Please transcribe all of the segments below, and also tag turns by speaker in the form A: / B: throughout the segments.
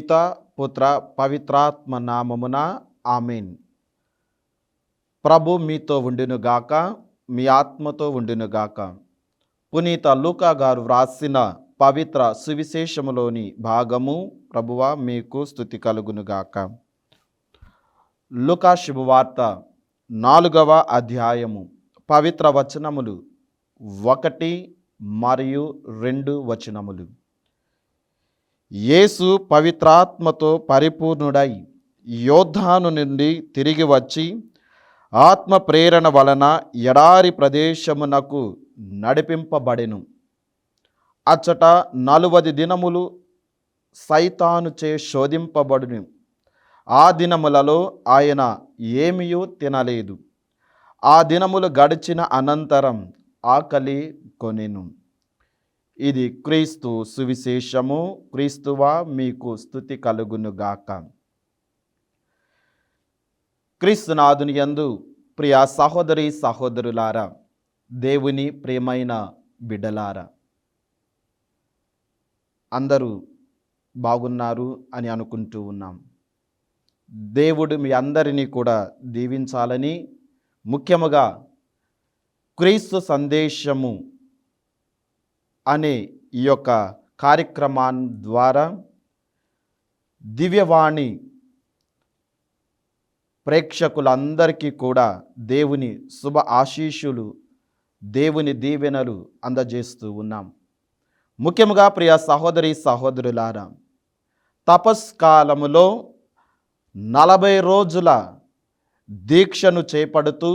A: పిత పుత్ర పవిత్రాత్మ నామమున ఆమేన్. ప్రభు మీతో ఉండునుగాక, మీ ఆత్మతో ఉండునుగాక. పునీత లూకా గారు వ్రాసిన పవిత్ర సువిశేషములోని భాగము. ప్రభువా మీకు స్తుతి కలుగునుగాక. లూకా శుభవార్త 4వ అధ్యాయము పవిత్ర వచనములు 1 మరియు 2 వచనములు. యేసు పవిత్రాత్మతో పరిపూర్ణుడై యోర్దాను నుండి తిరిగి వచ్చి ఆత్మ ప్రేరణ వలన ఎడారి ప్రదేశమునకు నడిపింపబడెను. అచ్చట 40 దినములు సైతానుచే శోధింపబడును. ఆ దినములలో ఆయన ఏమీయూ తినలేదు. ఆ దినములు గడిచిన అనంతరం ఆకలి కొనెను. ఇది క్రీస్తు సువిశేషము. క్రీస్తువా మీకు స్తుతి కలుగునుగాక. క్రీస్తునాథుని యందు ప్రియ సహోదరి సహోదరులారా, దేవుని ప్రియమైన బిడ్డలారా, అందరూ బాగున్నారు అని అనుకుంటూ ఉన్నాం. దేవుడు మీ అందరినీ కూడా దీవించాలని, ముఖ్యముగా క్రీస్తు సందేశము అనే ఈ యొక్క కార్యక్రమం ద్వారా దివ్యవాణి ప్రేక్షకులందరికీ కూడా దేవుని శుభ ఆశీస్సులు, దేవుని దీవెనలు అందజేస్తూ ఉన్నాం. ముఖ్యంగా ప్రియ సహోదరి సహోదరులారా, తపస్కాలములో 40 రోజుల దీక్షను చేపడుతూ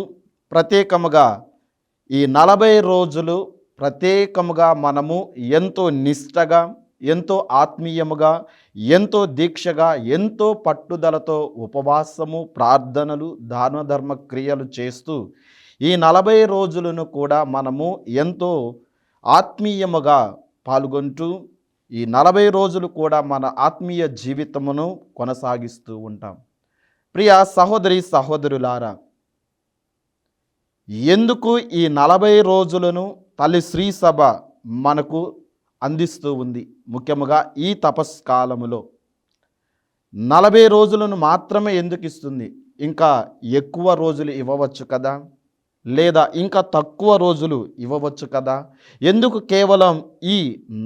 A: ప్రత్యేకముగా ఈ 40 రోజులు ప్రత్యేకముగా మనము ఎంతో నిష్టగా, ఎంతో ఆత్మీయముగా, ఎంతో దీక్షగా, ఎంతో పట్టుదలతో ఉపవాసము, ప్రార్థనలు, దాన ధర్మ క్రియలు చేస్తూ ఈ 40 రోజులను కూడా మనము ఎంతో ఆత్మీయముగా పాల్గొంటూ ఈ 40 రోజులు కూడా మన ఆత్మీయ జీవితమును కొనసాగిస్తూ ఉంటాం. ప్రియ సహోదరి సహోదరులారా, ఎందుకు ఈ 40 రోజులను తల్లి శ్రీ సభ మనకు అందిస్తూ ఉంది? ముఖ్యముగా ఈ తపస్కాలములో 40 రోజులను మాత్రమే ఎందుకు ఇస్తుంది? ఇంకా ఎక్కువ రోజులు ఇవ్వవచ్చు కదా, లేదా ఇంకా తక్కువ రోజులు ఇవ్వవచ్చు కదా. ఎందుకు కేవలం ఈ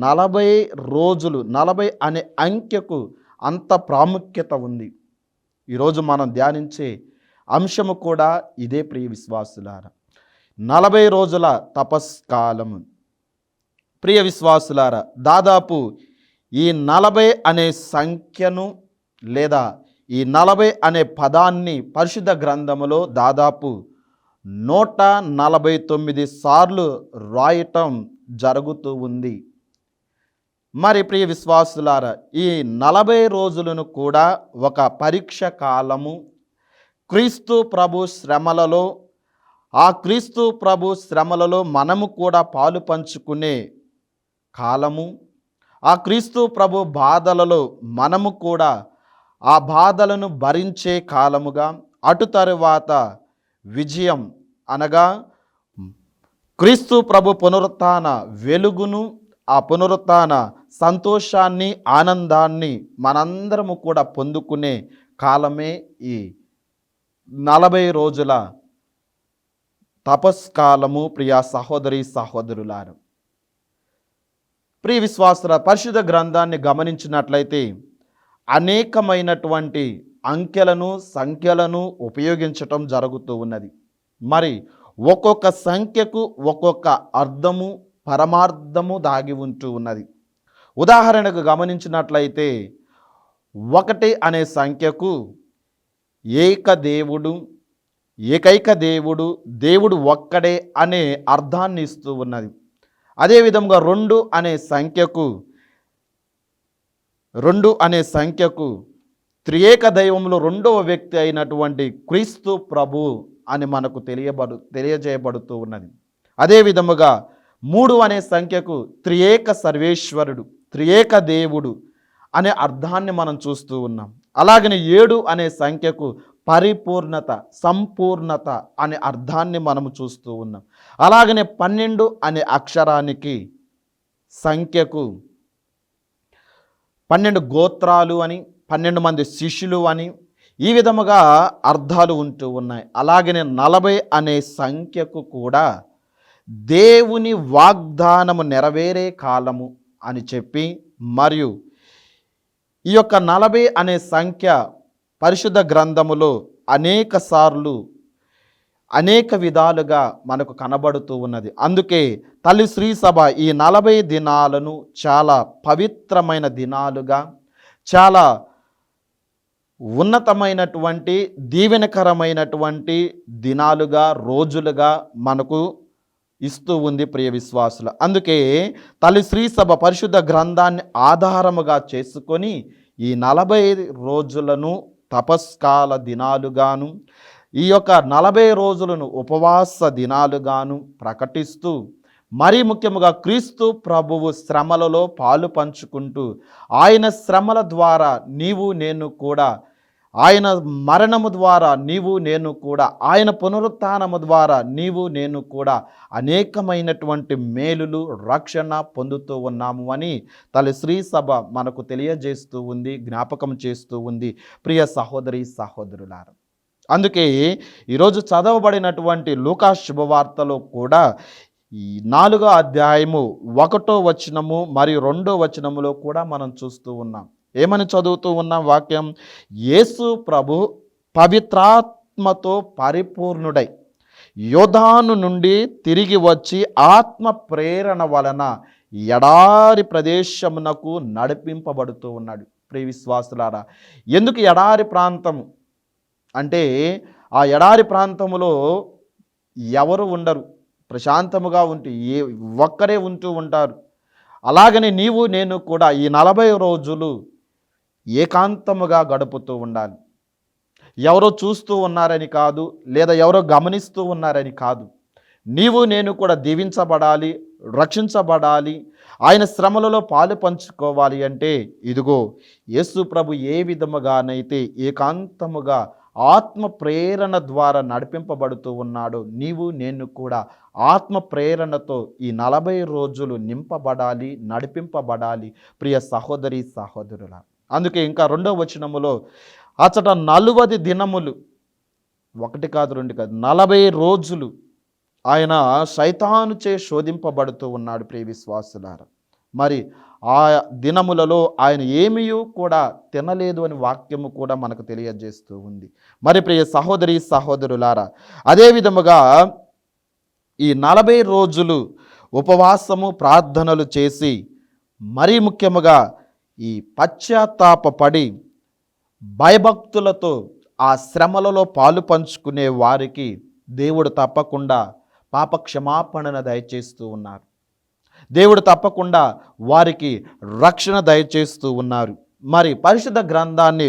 A: 40 రోజులు? 40 అనే అంకెకు అంత ప్రాముఖ్యత ఉంది. ఈరోజు మనం ధ్యానించే అంశము కూడా ఇదే ప్రియ విశ్వాసులారా, 40 రోజుల తపస్కాలము. ప్రియ విశ్వాసులారా, దాదాపు ఈ 40 అనే సంఖ్యను లేదా ఈ 40 అనే పదాన్ని పరిశుద్ధ గ్రంథములో దాదాపు 149 సార్లు రాయటం జరుగుతూ ఉంది. మరి ప్రియ విశ్వాసులారా, ఈ 40 రోజులను కూడా ఒక పరీక్ష కాలము. క్రీస్తు ప్రభు శ్రమలలో, ఆ క్రీస్తు ప్రభు శ్రమలలో మనము కూడా పాలు పంచుకునే కాలము. ఆ క్రీస్తు ప్రభు బాధలలో మనము కూడా ఆ బాధలను భరించే కాలముగా, అటు తరువాత విజయం అనగా క్రీస్తు ప్రభు పునరుత్థాన వెలుగును, ఆ పునరుత్థాన సంతోషాన్ని, ఆనందాన్ని మనందరము కూడా పొందుకునే కాలమే ఈ 40 రోజుల తపస్కాలము. ప్రియ సహోదరి సహోదరులారా, ప్రియ విశ్వాసుల పరిశుద్ధ గ్రంథాన్ని గమనించినట్లయితే అనేకమైనటువంటి అంకెలను, సంఖ్యలను ఉపయోగించటం జరుగుతూ ఉన్నది. మరి ఒక్కొక్క సంఖ్యకు ఒక్కొక్క అర్థము, పరమార్థము దాగి ఉంటూ ఉన్నది. ఉదాహరణకు గమనించినట్లయితే 1 అనే సంఖ్యకు ఏకదేవుడు, ఏకైక దేవుడు, దేవుడు ఒక్కడే అనే అర్థాన్ని ఇస్తూ ఉన్నది. అదేవిధంగా 2 అనే సంఖ్యకు త్రియేక దైవంలో 2వ వ్యక్తి అయినటువంటి క్రీస్తు ప్రభు అని మనకు తెలియజేయబడుతూ ఉన్నది. అదేవిధముగా 3 అనే సంఖ్యకు త్రియేక సర్వేశ్వరుడు, త్రియేక దేవుడు అనే అర్థాన్ని మనం చూస్తూ ఉన్నాం. అలాగనే 7 అనే సంఖ్యకు పరిపూర్ణత, సంపూర్ణత అనే అర్థాన్ని మనము చూస్తూ ఉన్నాం. అలాగనే 12 అనే అక్షరానికి, సంఖ్యకు 12 గోత్రాలు అని, 12 మంది శిష్యులు అని ఈ విధముగా అర్థాలు ఉంటూ ఉన్నాయి. అలాగనే 40 అనే సంఖ్యకు కూడా దేవుని వాగ్దానము నెరవేరే కాలము అని చెప్పి, మరియు ఈ యొక్క 40 అనే సంఖ్య పరిశుద్ధ గ్రంథములో అనేక సార్లు అనేక విధాలుగా మనకు కనబడుతూ ఉన్నది. అందుకే తల్లి శ్రీ సభ ఈ 40 దినాలను చాలా పవిత్రమైన దినాలుగా, చాలా ఉన్నతమైనటువంటి దీవెనకరమైనటువంటి దినాలుగా, రోజులుగా మనకు ఇస్తూ ఉంది ప్రియ విశ్వాసులు. అందుకే తల్లి శ్రీ సభ పరిశుద్ధ గ్రంథాన్ని ఆధారముగా చేసుకొని ఈ 40 రోజులను తపస్కాల దినాలుగాను, ఈ యొక్క 40 రోజులను ఉపవాస దినాలుగాను ప్రకటిస్తూ, మరీ ముఖ్యముగా క్రీస్తు ప్రభువు శ్రమలలో పాలు పంచుకుంటూ, ఆయన శ్రమల ద్వారా నీవు నేను కూడా, ఆయన మరణము ద్వారా నీవు నేను కూడా, ఆయన పునరుత్థానము ద్వారా నీవు నేను కూడా అనేకమైనటువంటి మేలులు, రక్షణ పొందుతూ ఉన్నాము అని తల్లి శ్రీ సభ మనకు తెలియజేస్తూ ఉంది, జ్ఞాపకం చేస్తూ ఉంది ప్రియ సహోదరి సహోదరులారా. అందుకే ఈరోజు చదవబడినటువంటి లూకా శుభవార్తలో కూడా ఈ 4వ అధ్యాయము 1వ వచనము మరియు 2వ వచనములో కూడా మనం చూస్తూ ఉన్నాం. ఏమని చదువుతూ ఉన్నాం వాక్యం? యేసు ప్రభు పవిత్రాత్మతో పరిపూర్ణుడై యోర్దాను నుండి తిరిగి వచ్చి ఆత్మ ప్రేరణ వలన ఎడారి ప్రదేశమునకు నడిపింపబడుతూ ఉన్నాడు. ప్రియ విశ్వాసులారా, ఎందుకు ఎడారి ప్రాంతం అంటే, ఆ ఎడారి ప్రాంతములో ఎవరు ఉండరు, ప్రశాంతముగా ఉంటూ ఒక్కరే ఉంటూ ఉంటారు. అలాగనే నీవు నేను కూడా ఈ 40 రోజులు ఏకాంతముగా గడుపుతూ ఉండాలి. ఎవరో చూస్తూ ఉన్నారని కాదు, లేదా ఎవరో గమనిస్తూ ఉన్నారని కాదు. నీవు నేను కూడా దీవించబడాలి, రక్షించబడాలి, ఆయన శ్రమలలో పాలు పంచుకోవాలి అంటే ఇదిగో యేసు ప్రభు ఏ విధముగానైతే ఏకాంతముగా ఆత్మ ప్రేరణ ద్వారా నడిపింపబడుతూ ఉన్నాడో, నీవు నేను కూడా ఆత్మ ప్రేరణతో ఈ 40 రోజులు నింపబడాలి, నడిపింపబడాలి ప్రియ సహోదరి సహోదరుల. అందుకే ఇంకా 2వ వచనములో అచ్చట 40 దినములు, 1 కాదు 2 కాదు 40 రోజులు ఆయన సైతానుచే శోధింపబడుతూ ఉన్నాడు ప్రియ విశ్వాసులారా. మరి ఆ దినములలో ఆయన ఏమీ కూడా తినలేదు అని వాక్యము కూడా మనకు తెలియజేస్తూ ఉంది. మరి ప్రియ సహోదరి సహోదరులారా, అదే విధముగా ఈ 40 రోజులు ఉపవాసము ప్రార్థనలు చేసి, మరీ ముఖ్యముగా ఈ పశ్చాత్తాపపడి భయభక్తులతో ఆ శ్రమలలో పాలు పంచుకునే వారికి దేవుడు తప్పకుండా పాప క్షమాపణను దయచేస్తూ ఉన్నారు. దేవుడు తప్పకుండా వారికి రక్షణ దయచేస్తూ ఉన్నారు. మరి పరిశుద్ధ గ్రంథాన్ని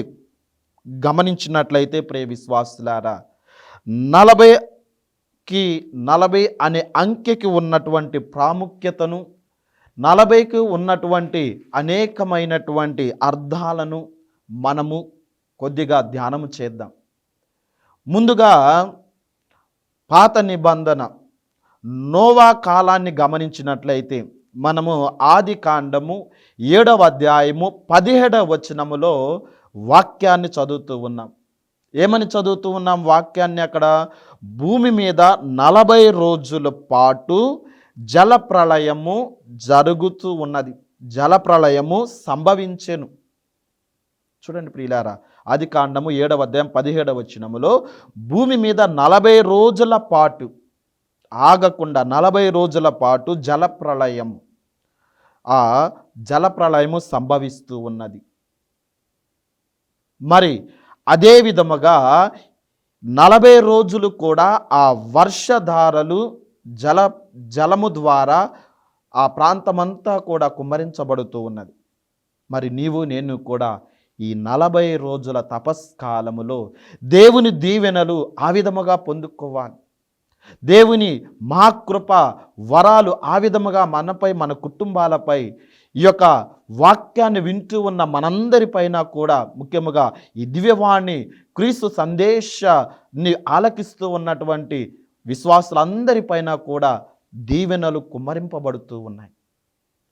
A: గమనించినట్లయితే ప్రియ విశ్వాసులారా, 40 అనే అంకెకి ఉన్నటువంటి ప్రాముఖ్యతను, 40కి ఉన్నటువంటి అనేకమైనటువంటి అర్థాలను మనము కొద్దిగా ధ్యానము చేద్దాం. ముందుగా పాత నిబంధన నోవా కాలాన్ని గమనించినట్లయితే మనము ఆది కాండము 7వ అధ్యాయము 17వ వచనములో వాక్యాన్ని చదువుతూ ఉన్నాం. ఏమని చదువుతూ ఉన్నాం వాక్యాన్ని? అక్కడ భూమి మీద 40 రోజుల పాటు జలప్రళయము జరుగుతూ ఉన్నది, జలప్రళయము సంభవించెను. చూడండి ప్రియులారా, ఆది కాండము 7వ అధ్యాయం 17వ వచనములో భూమి మీద 40 రోజుల పాటు ఆగకుండా 40 రోజుల పాటు జలప్రళయము, ఆ జలప్రళయము సంభవిస్తూ ఉన్నది. మరి అదే విధముగా 40 రోజులు కూడా ఆ వర్షధారలు జలము ద్వారా ఆ ప్రాంతమంతా కూడా కుమ్మరించబడుతూ ఉన్నది. మరి నీవు నేను కూడా ఈ 40 రోజుల తపస్కాలములో దేవుని దీవెనలు ఆ విధముగా పొందుకోవాలి. దేవుని మహాకృప వరాలు ఆ విధముగా మనపై, మన కుటుంబాలపై, ఈ యొక్క వాక్యాన్ని వింటూ ఉన్న మనందరిపైన కూడా, ముఖ్యముగా ఈ దివ్యవాణి క్రీస్తు సందేశాన్ని ఆలకిస్తూ ఉన్నటువంటి విశ్వాసులందరిపైన కూడా దీవెనలు కుమ్మరింపబడుతూ ఉన్నాయి.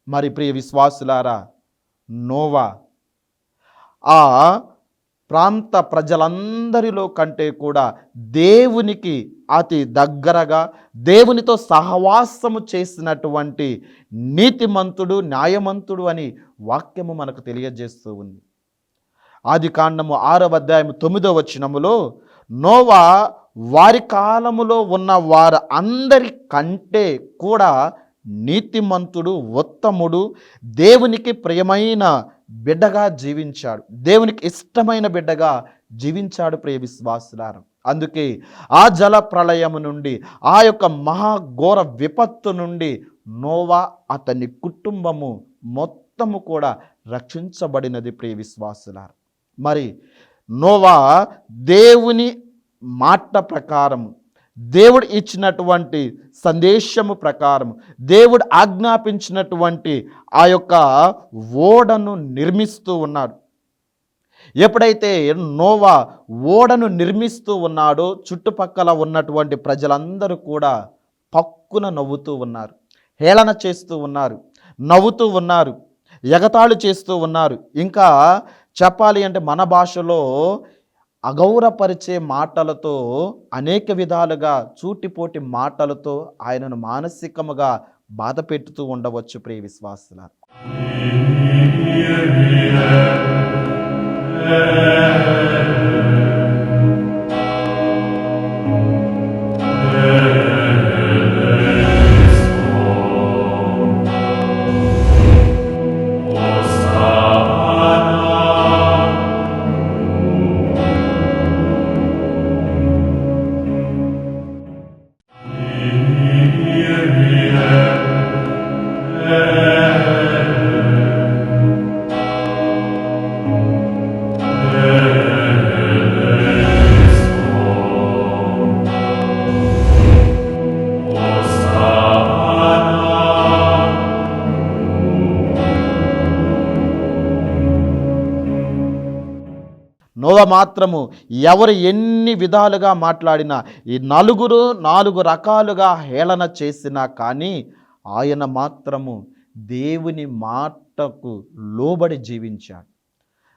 A: మరి ప్రియ విశ్వాసులారా, నోవా ఆ ప్రాంత ప్రజలందరిలో కంటే కూడా దేవునికి అతి దగ్గరగా, దేవునితో సహవాసము చేసినటువంటి నీతిమంతుడు, న్యాయమంతుడు అని వాక్యము మనకు తెలియజేస్తూ ఉంది. ఆదికాండము 6వ అధ్యాయం 9వ వచనములో నోవా వారి కాలములో ఉన్న వారు అందరి కంటే కూడా నీతిమంతుడు, ఉత్తముడు, దేవునికి ప్రియమైన బిడ్డగా జీవించాడు, దేవునికి ఇష్టమైన బిడ్డగా జీవించాడు. ప్రియ విశ్వాసులారా, అందుకే ఆ జల ప్రళయము నుండి, ఆ యొక్క మహాఘోర విపత్తు నుండి నోవా అతని కుటుంబము మొత్తము కూడా రక్షించబడినది. ప్రియ విశ్వాసులారా, మరి నోవా దేవుని మాట ప్రకారము, దేవుడు ఇచ్చినటువంటి సందేశము ప్రకారం, దేవుడు ఆజ్ఞాపించినటువంటి ఆ యొక్క ఓడను నిర్మిస్తూ ఉన్నాడు. ఎప్పుడైతే నోవా ఓడను నిర్మిస్తూ ఉన్నాడో చుట్టుపక్కల ఉన్నటువంటి ప్రజలందరూ కూడా పక్కున నవ్వుతూ ఉన్నారు, హేళన చేస్తూ ఉన్నారు, నవ్వుతూ ఉన్నారు, ఎగతాళి చేస్తూ ఉన్నారు. ఇంకా చెప్పాలి అంటే మన భాషలో అగౌరపరిచే మాటలతో, అనేక విధాలుగా సూటిపోటి మాటలతో ఆయనను మానసికముగా బాధ పెట్టుతూ ఉండవచ్చు. ప్రియ విశ్వాసులారా, నోవా మాత్రము ఎవరు ఎన్ని విధాలుగా మాట్లాడినా, ఈ నలుగురు 4 రకాలుగా హేళన చేసినా కానీ ఆయన మాత్రము దేవుని మాటకు లోబడి జీవించాడు.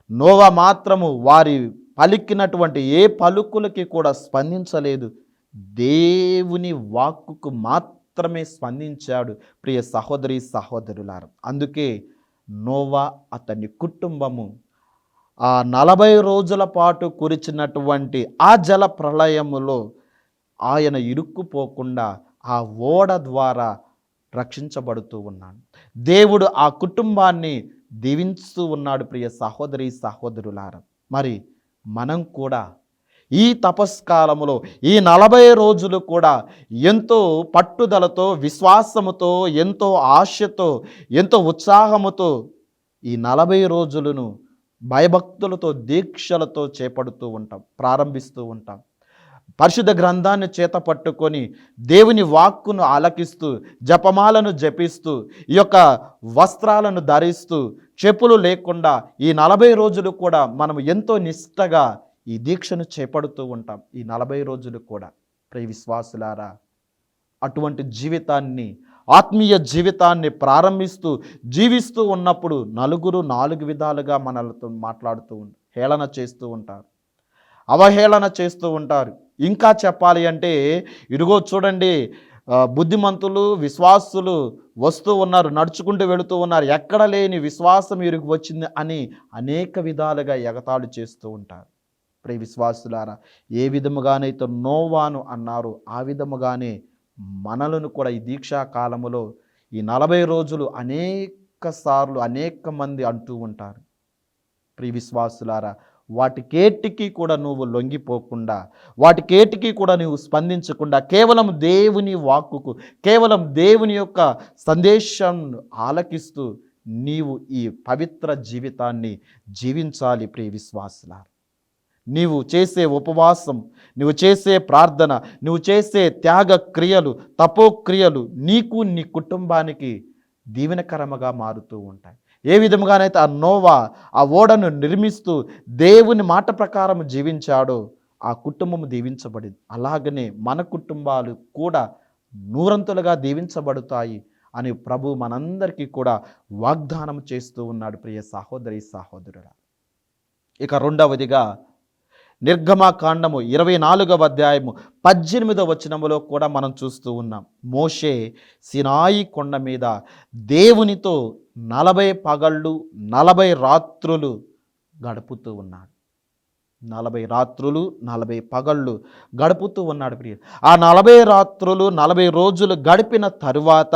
A: నోవా మాత్రము వారి పలికినటువంటి ఏ పలుకులకి కూడా స్పందించలేదు, దేవుని వాక్కుకు మాత్రమే స్పందించాడు. ప్రియ సహోదరి సహోదరులారా, అందుకే నోవా అతని కుటుంబము ఆ 40 రోజుల పాటు కురిచినటువంటి ఆ జల ప్రళయములో ఆయన ఇరుక్కుపోకుండా ఆ ఓడ ద్వారా రక్షించబడుతూ ఉన్నాడు. దేవుడు ఆ కుటుంబాన్ని దీవించుతూ ఉన్నాడు. ప్రియ సహోదరి సహోదరులారా, మరి మనం కూడా ఈ తపస్కాలములో ఈ 40 రోజులు కూడా ఎంతో పట్టుదలతో, విశ్వాసముతో, ఎంతో ఆశతో, ఎంతో ఉత్సాహముతో ఈ 40 రోజులను భయభక్తులతో, దీక్షలతో చేపడుతూ ఉంటాం, ప్రారంభిస్తూ ఉంటాం. పరిశుద్ధ గ్రంథాన్ని చేత పట్టుకొని దేవుని వాక్కును ఆలకిస్తూ, జపమాలను జపిస్తూ, ఈ యొక్క వస్త్రాలను ధరిస్తూ, చెప్పులు లేకుండా ఈ 40 రోజులు కూడా మనం ఎంతో నిష్టగా ఈ దీక్షను చేపడుతూ ఉంటాం. ఈ 40 రోజులు కూడా ప్రియ విశ్వాసులారా, అటువంటి జీవితాన్ని, ఆత్మీయ జీవితాన్ని ప్రారంభిస్తూ జీవిస్తూ ఉన్నప్పుడు నలుగురు 4 విధాలుగా మనలతో మాట్లాడుతూ ఉంటారు, హేళన చేస్తూ ఉంటారు, అవహేళన చేస్తూ ఉంటారు. ఇంకా చెప్పాలి అంటే ఇదిగో చూడండి, బుద్ధిమంతులు, విశ్వాసులు వస్తూ ఉన్నారు, నడుచుకుంటూ వెళుతూ ఉన్నారు, ఎక్కడ లేని విశ్వాసం వీరికి వచ్చింది అని అనేక విధాలుగా ఎగతాళి చేస్తూ ఉంటారు. ప్రియ విశ్వాసులారా, ఏ విధముగానైతే నోవాను అన్నారు, ఆ విధముగానే మనలను కూడా ఈ దీక్షా కాలములో ఈ 40 రోజులు అనేక సార్లు అనేక మంది అంటూ ఉంటారు. ప్రియ విశ్వాసులారా, వాటికేటికి కూడా నువ్వు లొంగిపోకుండా, వాటికేటికి కూడా నువ్వు స్పందించకుండా, కేవలం దేవుని వాక్కుకు, కేవలం దేవుని యొక్క సందేశం ఆలకిస్తూ నీవు ఈ పవిత్ర జీవితాన్ని జీవించాలి. ప్రియ విశ్వాసులారా, నీవు చేసే ఉపవాసం, నువ్వు చేసే ప్రార్థన, నువ్వు చేసే త్యాగ క్రియలు, తపోక్రియలు నీకు, నీ కుటుంబానికి దీవెనకరముగా మారుతూ ఉంటాయి. ఏ విధముగానైతే ఆ నోవా ఆ ఓడను నిర్మిస్తూ దేవుని మాట ప్రకారం జీవించాడో ఆ కుటుంబం దీవించబడింది. అలాగనే మన కుటుంబాలు కూడా నూరంతులుగా దీవించబడతాయి అని ప్రభు మనందరికీ కూడా వాగ్దానం చేస్తూ ఉన్నాడు. ప్రియ సహోదరి సహోదరుడా, ఇక రెండవదిగా నిర్గమాకాండము 24వ అధ్యాయము 18వ వచనములో కూడా మనం చూస్తూ ఉన్నాం. మోషే సినాయి కొండ మీద దేవునితో 40 పగళ్ళు 40 రాత్రులు గడుపుతూ ఉన్నాడు. 40 రాత్రులు 40 పగళ్ళు గడుపుతూ ఉన్నాడు ప్రియులు. ఆ 40 రాత్రులు 40 రోజులు గడిపిన తరువాత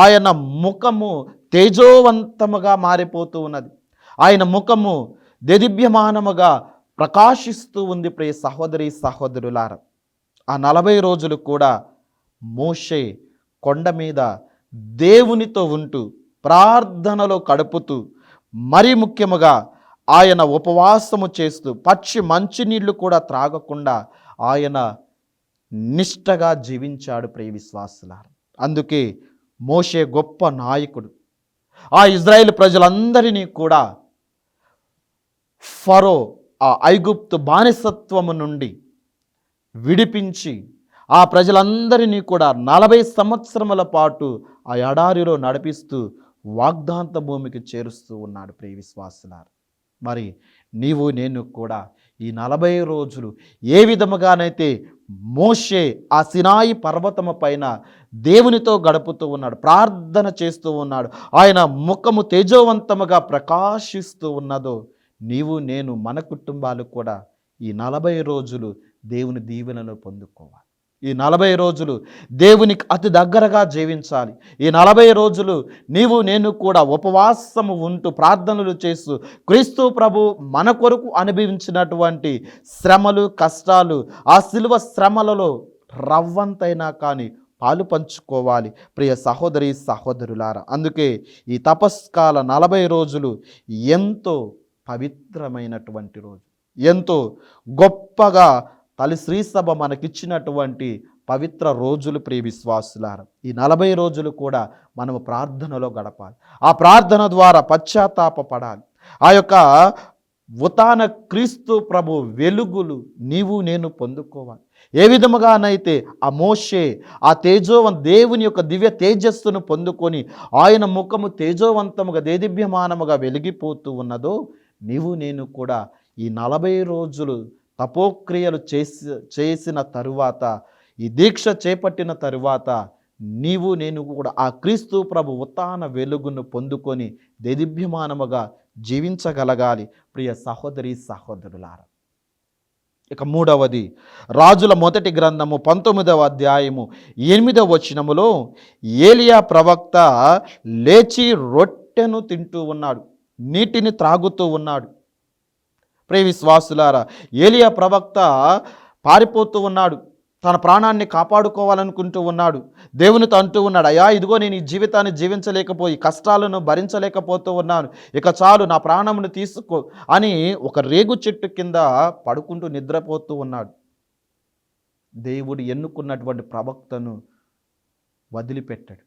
A: ఆయన ముఖము తేజోవంతముగా మారిపోతూ ఉన్నది. ఆయన ముఖము దేదీప్యమానముగా ప్రకాశిస్తూ ఉంది. ప్రియ సహోదరి సహోదరులారా, ఆ 40 రోజులు కూడా మోషే కొండ మీద దేవునితో ఉంటూ ప్రార్థనలో గడుపుతూ, మరి ముఖ్యముగా ఆయన ఉపవాసము చేస్తూ పచ్చి మంచినీళ్ళు కూడా త్రాగకుండా ఆయన నిష్టగా జీవించాడు. ప్రియ విశ్వాసులారా, అందుకే మోషే గొప్ప నాయకుడు. ఆ ఇజ్రాయేల్ ప్రజలందరినీ కూడా ఫరో ఆ ఐగుప్తు బానిసత్వము నుండి విడిపించి ఆ ప్రజలందరినీ కూడా 40 సంవత్సరముల పాటు ఆ ఎడారిలో నడిపిస్తూ వాగ్దాంత భూమికి చేరుస్తూ ఉన్నాడు. ప్రియ విశ్వాసులారా, మరి నీవు నేను కూడా ఈ 40 రోజులు ఏ విధముగానైతే మోషే ఆ సినాయి పర్వతము పైన దేవునితో గడుపుతూ ఉన్నాడు, ప్రార్థన చేస్తూ ఉన్నాడు, ఆయన ముఖము తేజోవంతముగా ప్రకాశిస్తూ ఉన్నదో, నీవు నేను మన కుటుంబాలు కూడా ఈ 40 రోజులు దేవుని దీవెనలో పొందుకోవాలి. ఈ 40 రోజులు దేవునికి అతి దగ్గరగా జీవించాలి. ఈ 40 రోజులు నీవు నేను కూడా ఉపవాసము ఉంటూ ప్రార్థనలు చేస్తూ క్రీస్తు ప్రభు మన కొరకు అనుభవించినటువంటి శ్రమలు కష్టాలు, ఆ శిలువ శ్రమలలో రవ్వంతైనా కానీ పాలు పంచుకోవాలి. ప్రియ సహోదరి సహోదరులారా, అందుకే ఈ తపస్కాల 40 రోజులు ఎంతో పవిత్రమైనటువంటి రోజు, ఎంతో గొప్పగా తల్లి శ్రీ సభ మనకిచ్చినటువంటి పవిత్ర రోజులు. ప్రియ విశ్వాసులారా, ఈ 40 రోజులు కూడా మనము ప్రార్థనలో గడపాలి. ఆ ప్రార్థన ద్వారా పశ్చాత్తాపపడాలి. ఆ యొక్క ఉతాన క్రీస్తు ప్రభు వెలుగులు నీవు నేను పొందుకోవాలి. ఏ విధముగానైతే ఆ మోషే ఆ దేవుని యొక్క దివ్య తేజస్సును పొందుకొని ఆయన ముఖము తేజోవంతముగా దేదీప్యమానముగా వెలిగిపోతూ ఉన్నదో, నీవు నేను కూడా ఈ 40 రోజులు తపోక్రియలు చేసిన తరువాత, ఈ దీక్ష చేపట్టిన తరువాత నీవు నేను కూడా ఆ క్రీస్తు ప్రభు ఉత్థాన వెలుగును పొందుకొని దేదీప్యమానముగా జీవించగలగాలి. ప్రియ సహోదరి సహోదరులారా, ఇక మూడవది రాజుల మొదటి గ్రంథము 19వ అధ్యాయము 8వ వచనములో ఏలియా ప్రవక్త లేచి రొట్టెను తింటూ ఉన్నాడు, నీటిని త్రాగుతూ ఉన్నాడు. ప్రియ విశ్వాసులారా, ఏలియా ప్రవక్త పారిపోతూ ఉన్నాడు, తన ప్రాణాన్ని కాపాడుకోవాలనుకుంటూ ఉన్నాడు. దేవునితో అంటూ ఉన్నాడు, అయ్యా ఇదిగో నేను ఈ జీవితాన్ని జీవించలేకపోయి కష్టాలను భరించలేకపోతూ ఉన్నాను, ఇక చాలు నా ప్రాణమును తీసుకో అని ఒక రేగు చెట్టు కింద పడుకుంటూ నిద్రపోతూ ఉన్నాడు. దేవుడు ఎన్నుకున్నటువంటి ప్రవక్తను వదిలిపెట్టాడు.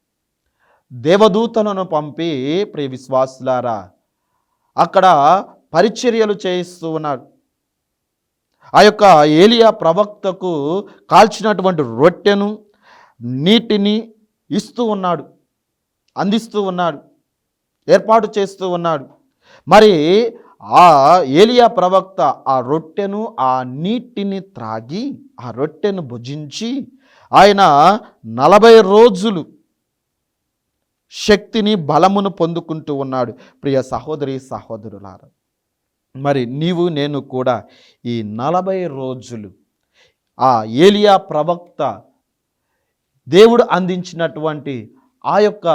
A: దేవదూతలను పంపి ప్రియ విశ్వాసులారా అక్కడ పరిచర్యలు చేయిస్తూ ఉన్నాడు. ఆ యొక్క ఏలియా ప్రవక్తకు కాల్చినటువంటి రొట్టెను నీటిని ఇస్తూ ఉన్నాడు, అందిస్తూ ఉన్నాడు, ఏర్పాటు చేస్తూ ఉన్నాడు. మరి ఆ ఏలియా ప్రవక్త ఆ రొట్టెను ఆ నీటిని త్రాగి ఆ రొట్టెను భుజించి ఆయన 40 రోజులు శక్తిని బలమును పొందుకుంటూ ఉన్నాడు. ప్రియ సహోదరి సహోదరులారా, మరి నీవు నేను కూడా ఈ 40 రోజులు ఆ ఏలియా ప్రవక్త దేవుడు అందించినటువంటి ఆ యొక్క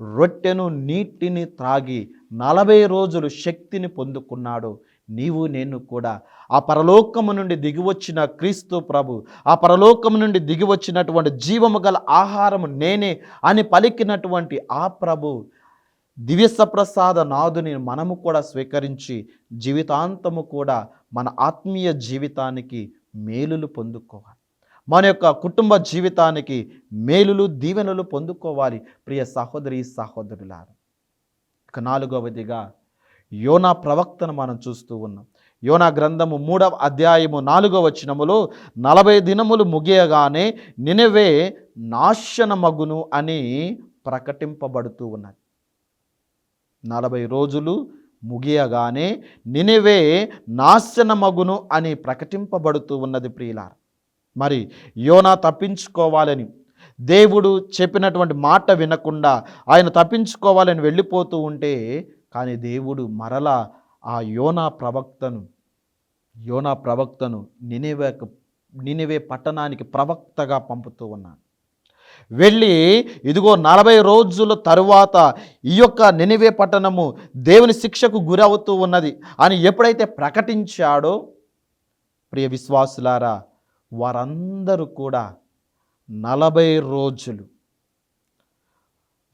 A: రొట్టెను నీటిని త్రాగి 40 రోజులు శక్తిని పొందుకున్నాడు. నీవు నేను కూడా ఆ పరలోకము నుండి దిగివచ్చిన క్రీస్తు ప్రభు, ఆ పరలోకము నుండి దిగివచ్చినటువంటి జీవము గల ఆహారము నేనే అని పలికినటువంటి ఆ ప్రభు దివ్యసప్రసాద నాదుని మనము కూడా స్వీకరించి జీవితాంతము కూడా మన ఆత్మీయ జీవితానికి మేలులు పొందుకోవాలి, మన యొక్క కుటుంబ జీవితానికి మేలులు దీవెనలు పొందుకోవాలి. ప్రియ సహోదరి సహోదరులారా, ఇక 4వదిగా యోనా ప్రవక్తను మనం చూస్తూ ఉన్నాం. యోనా గ్రంథము 3వ అధ్యాయము 4వ వచనములో 40 దినములు ముగియగానే నినెవే నాశనమగును అని ప్రకటింపబడుతూ ఉన్నది. 40 రోజులు ముగియగానే నినివే నాశనమగును అని ప్రకటింపబడుతూ ఉన్నది ప్రియులారా. మరి యోనా తప్పించుకోవాలని దేవుడు చెప్పినటువంటి మాట వినకుండా ఆయన తప్పించుకోవాలని వెళ్ళిపోతూ ఉంటే, కానీ దేవుడు మరలా ఆ యోనా ప్రవక్తను నినివే పట్టణానికి ప్రవక్తగా పంపుతూ ఉన్నాడు. వెళ్ళి ఇదిగో 40 రోజుల తరువాత ఈ యొక్క నినివే పట్టణము దేవుని శిక్షకు గురవుతూ ఉన్నది అని ఎప్పుడైతే ప్రకటించాడో, ప్రియ విశ్వాసులారా, వారందరూ కూడా 40 రోజులు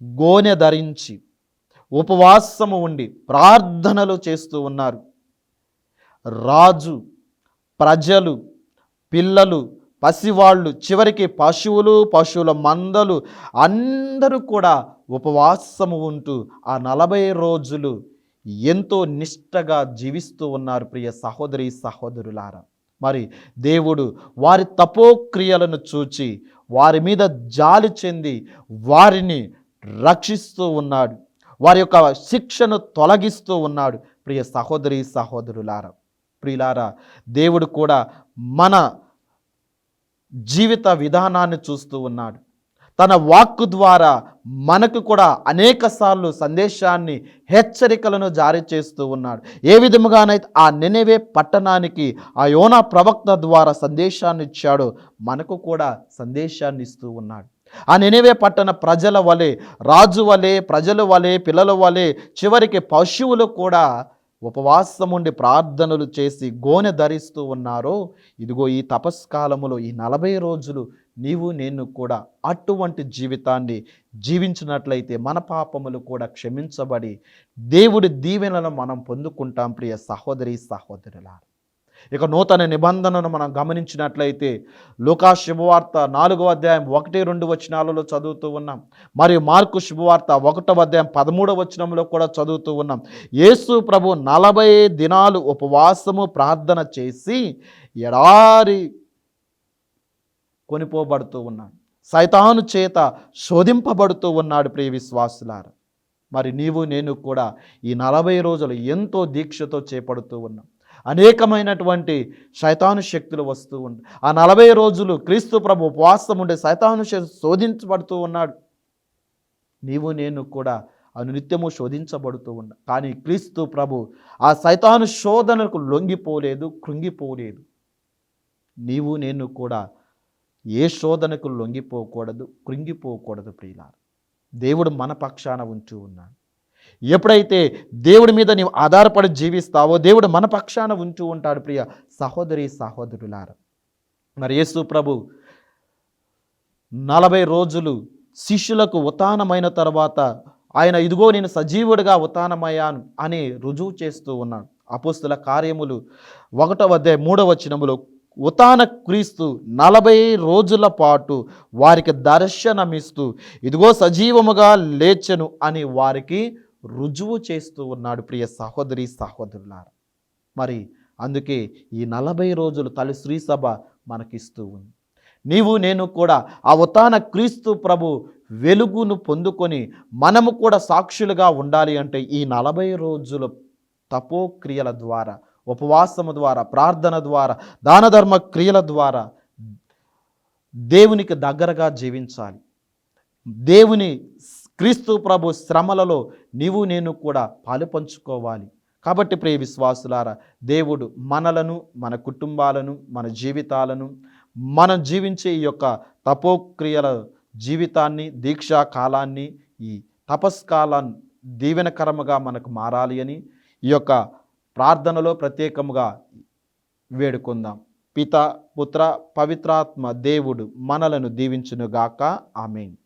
A: గోనె ధరించి ఉపవాసము ఉండి ప్రార్థనలు చేస్తూ ఉన్నారు. రాజు, ప్రజలు, పిల్లలు, పసివాళ్ళు, చివరికి పశువుల మందలు అందరూ కూడా ఉపవాసము ఉంటూ ఆ 40 రోజులు ఎంతో నిష్టగా జీవిస్తూ ఉన్నారు. ప్రియ సహోదరి సహోదరులారా, మరి దేవుడు వారి తపోక్రియలను చూచి వారి మీద జాలి చెంది వారిని రక్షిస్తూ ఉన్నాడు. వారి యొక్క శిక్షను తొలగిస్తూ ఉన్నాడు. ప్రియ సహోదరి సహోదరులారా, ప్రియులారా, దేవుడు కూడా మన జీవిత విధానాన్ని చూస్తూ ఉన్నాడు. తన వాక్కు ద్వారా మనకు కూడా అనేకసార్లు సందేశాన్ని, హెచ్చరికలను జారీ చేస్తూ ఉన్నాడు. ఏ విధముగానైతే ఆ నినివే పట్టణానికి ఆ యోనా ప్రవక్త ద్వారా సందేశాన్ని ఇచ్చాడో, మనకు కూడా సందేశాన్ని ఇస్తూ ఉన్నాడు. ఆ నినివే పట్టణ ప్రజల వలె, రాజు వలె, ప్రజల వలె, పిల్లల వలె, చివరికి పశువులు కూడా ఉపవాసం ఉండి ప్రార్థనలు చేసి గోనె ధరిస్తూ ఉన్నారో, ఇదిగో ఈ తపస్కాలములో ఈ 40 రోజులు నీవు నేను కూడా అటువంటి జీవితాన్ని జీవించినట్లయితే మన పాపములు కూడా క్షమించబడి దేవుడి దీవెనలను మనం పొందుకుంటాం. ప్రియ సహోదరి సహోదరులారా, ఇక నూతన నిబంధనను మనం గమనించినట్లయితే లూకా శుభవార్త 4వ అధ్యాయం 1-2 వచనాలలో చదువుతూ ఉన్నాం. మరియు మార్కు శుభవార్త 1వ అధ్యాయం 13వ వచనంలో కూడా చదువుతూ ఉన్నాం. యేసు ప్రభు 40 దినాలు ఉపవాసము ప్రార్థన చేసి ఎడారి కొనిపోబడుతూ ఉన్నాడు. సైతాను చేత శోధింపబడుతూ ఉన్నాడు. ప్రియ విశ్వాసులారా, మరి నీవు నేను కూడా ఈ 40 రోజులు ఎంతో దీక్షతో చేపడుతూ ఉన్నాం. అనేకమైనటువంటి సైతాను శక్తులు వస్తూ ఉంటాయి. ఆ 40 రోజులు క్రీస్తు ప్రభు ఉపవాసం ఉండే సైతాను శోధించబడుతూ ఉన్నాడు. నీవు నేను కూడా అనునిత్యము శోధించబడుతూ ఉన్నా, కానీ క్రీస్తు ప్రభు ఆ సైతాను శోధనకు లొంగిపోలేదు, కృంగిపోలేదు. నీవు నేను కూడా ఏ శోధనకు లొంగిపోకూడదు, కృంగిపోకూడదు. ప్రియులారా, దేవుడు మన పక్షాన ఉంటూ ఉన్నాడు. ఎప్పుడైతే దేవుడి మీద నీవు ఆధారపడి జీవిస్తావో, దేవుడు మన పక్షాన ఉంటూ ఉంటాడు. ప్రియ సహోదరి సహోదరులారా, మరి యేసు ప్రభు 40 రోజులు శిష్యులకు ఉత్థానమైన తర్వాత ఆయన ఇదిగో నేను సజీవుడిగా ఉత్థానమయ్యాను అని రుజువు చేస్తూ ఉన్నాడు. అపోస్తుల కార్యములు 1వ అధ్యాయం 3వ వచనములో ఉత్థాన క్రీస్తు 40 రోజుల పాటు వారికి దర్శనమిస్తూ ఇదిగో సజీవముగా లేచెను అని వారికి రుజువు చేస్తూ ఉన్నాడు. ప్రియ సహోదరి సహోదరులారా, మరి అందుకే ఈ 40 రోజులు తల్లి శ్రీ సభ మనకిస్తూ ఉంది. నీవు నేను కూడా ఆ ఉత్థాన క్రీస్తు ప్రభు వెలుగును పొందుకొని మనము కూడా సాక్షులుగా ఉండాలి అంటే ఈ 40 రోజుల తపోక్రియల ద్వారా, ఉపవాసము ద్వారా, ప్రార్థన ద్వారా, దాన ధర్మ క్రియల ద్వారా దేవునికి దగ్గరగా జీవించాలి. దేవుని క్రీస్తు ప్రభు శ్రమలలో నీవు నేను కూడా పాలు పంచుకోవాలి. కాబట్టి ప్రియ విశ్వాసులారా, దేవుడు మనలను, మన కుటుంబాలను, మన జీవితాలను, మనం జీవించే ఈ యొక్క తపోక్రియల జీవితాన్ని, దీక్షా కాలాన్ని, ఈ తపస్కాలాన్ని దీవెనకరముగా మనకు మారాలి అని ఈ యొక్క ప్రార్థనలో ప్రత్యేకముగా వేడుకుందాం. పిత, పుత్ర, పవిత్రాత్మ దేవుడు మనలను దీవించునుగాక. ఆమేన్.